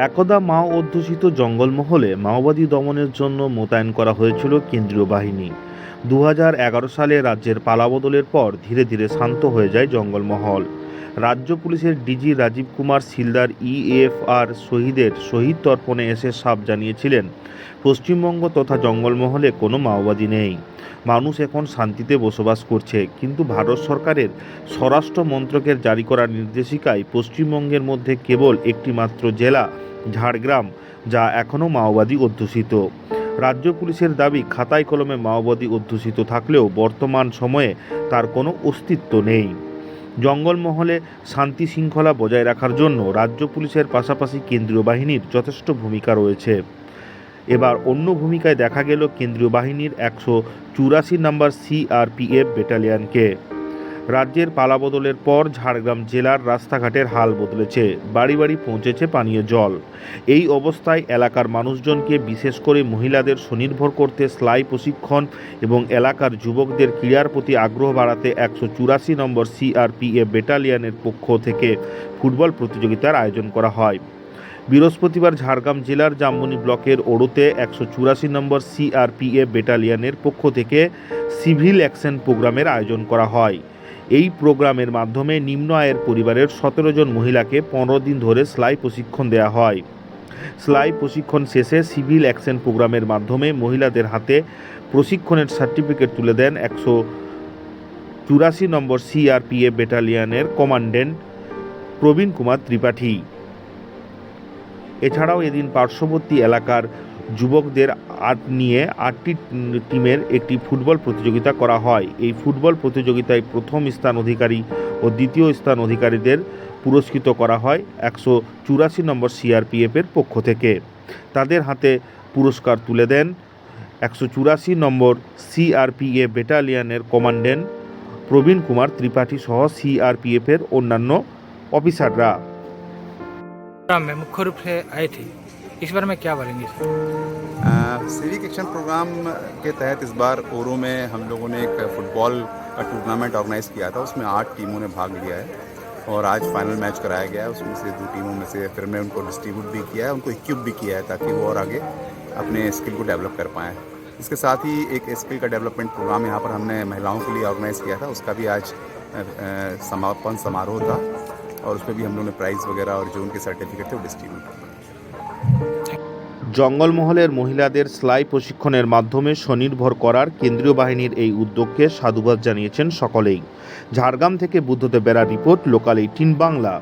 একদা মাও অধ্যুষিত জঙ্গলমহলে মাওবাদী দমনের জন্য মোতায়েন করা হয়েছিল কেন্দ্রীয় বাহিনী। 2011 সালে রাজ্যের পালাবদলের পর ধীরে ধীরে শান্ত হয়ে যায় জঙ্গলমহল। রাজ্য পুলিশের ডিজি রাজীব কুমার সিলদার ইএফআর শহীদের শহীদ তর্পণে এসে সাফ জানিয়েছিলেন, পশ্চিমবঙ্গ তথা জঙ্গলমহলে কোনো মাওবাদী নেই। মানুষ এখন শান্তিতে বসবাস করছে, কিন্তু ভারত সরকারের স্বরাষ্ট্র মন্ত্রকের জারি করা নির্দেশিকায় পশ্চিমবঙ্গের মধ্যে কেবল একটি মাত্র জেলা, ঝাড়গ্রাম, যা এখনও মাওবাদী অধ্যুষিত। রাজ্য পুলিশের দাবি, খাতায় কলমে মাওবাদী অধ্যুষিত থাকলেও বর্তমান সময়ে তার কোনো অস্তিত্ব নেই। জঙ্গলমহলে শান্তি শৃঙ্খলা বজায় রাখার জন্য রাজ্য পুলিশের পাশাপাশি কেন্দ্রীয় বাহিনীর যথেষ্ট ভূমিকা রয়েছে। এবার অন্য ভূমিকায় দেখা গেল কেন্দ্রীয় বাহিনীর 184 নম্বর সিআরপিএফ ব্যাটালিয়নকে। রাজ্যের পালাবদলের পর ঝাড়গ্রাম জেলার রাস্তাঘাটের হাল বদলেছে, বাড়ি বাড়ি পৌঁছেছে পানীয় জল। এই অবস্থায় এলাকার মানুষজনকে, বিশেষ করে মহিলাদের স্বনির্ভর করতে সেলাই প্রশিক্ষণ এবং এলাকার যুবকদের ক্রীড়ার প্রতি আগ্রহ বাড়াতে 184 নম্বর সিআরপিএফ ব্যাটালিয়নের পক্ষ থেকে ফুটবল প্রতিযোগিতার আয়োজন করা হয়। বৃহস্পতিবার ঝাড়গ্রাম জেলার জামবনি ব্লকের ওড়োতে 184 নম্বর সিআরপিএফ ব্যাটালিয়নের পক্ষ থেকে সিভিল অ্যাকশন প্রোগ্রামের আয়োজন করা হয়। এই প্রোগ্রামের মাধ্যমে নিম্ন আয়ের পরিবারের 17 জন মহিলাকে 15 দিন ধরে সেলাই প্রশিক্ষণ দেওয়া হয়। সেলাই প্রশিক্ষণ শেষে সিভিল অ্যাকশন প্রোগ্রামের মাধ্যমে মহিলাদের হাতে প্রশিক্ষণের সার্টিফিকেট তুলে দেন 184 নম্বর সিআরপিএফ ব্যাটালিয়নের কমান্ড্যান্ট প্রবীণ কুমার ত্রিপাঠী। এছাড়াও এদিন পার্শ্ববর্তী এলাকার যুবকদের নিয়ে 8টি টিমের একটি ফুটবল প্রতিযোগিতা করা হয়। এই ফুটবল প্রতিযোগিতায় প্রথম স্থান অধিকারী ও দ্বিতীয় স্থান অধিকারীদের পুরস্কৃত করা হয় 184 নম্বর সিআরপিএফের পক্ষ থেকে। তাদের হাতে পুরস্কার তুলে দেন 184 নম্বর সিআরপিএফ ব্যাটালিয়নের কমান্ড্যান্ট প্রবীণ কুমার ত্রিপাঠী সহ সিআরপিএফের অন্যান্য অফিসাররা। में मुख्य रूप से आई थी, इस बारे में क्या बोलेंगे? सिविक एक्शन प्रोग्राम के तहत इस बार ओरो में हम लोगों ने एक फुटबॉल का टूर्नामेंट ऑर्गेनाइज किया था। उसमें 8 टीमों ने भाग लिया है और आज फाइनल मैच कराया गया है। उसमें से 2 टीमों में से फिर मैं उनको डिस्ट्रीब्यूट भी किया है, उनको इक्विप भी किया है ताकि वो और आगे अपने स्किल को डेवलप कर पाएँ। इसके साथ ही एक स्किल का डेवलपमेंट प्रोग्राम यहाँ पर हमने महिलाओं के लिए ऑर्गेनाइज़ किया था। उसका भी आज समापन समारोह था और उसमें भी हम लोगों ने प्राइज़ वगैरह और जो उनके सर्टिफिकेट थे वो डिस्ट्रीब्यूट किए। জঙ্গলমহলের মহিলাদের সেলাই প্রশিক্ষণের মাধ্যমে স্বনির্ভর করার কেন্দ্রীয় বাহিনীর এই উদ্যোগকে সাধুবাদ জানিয়েছেন সকলেই। ঝাড়গ্রাম থেকে বুদ্ধদেব বেরা রিপোর্ট, লোকাল 18 বাংলা।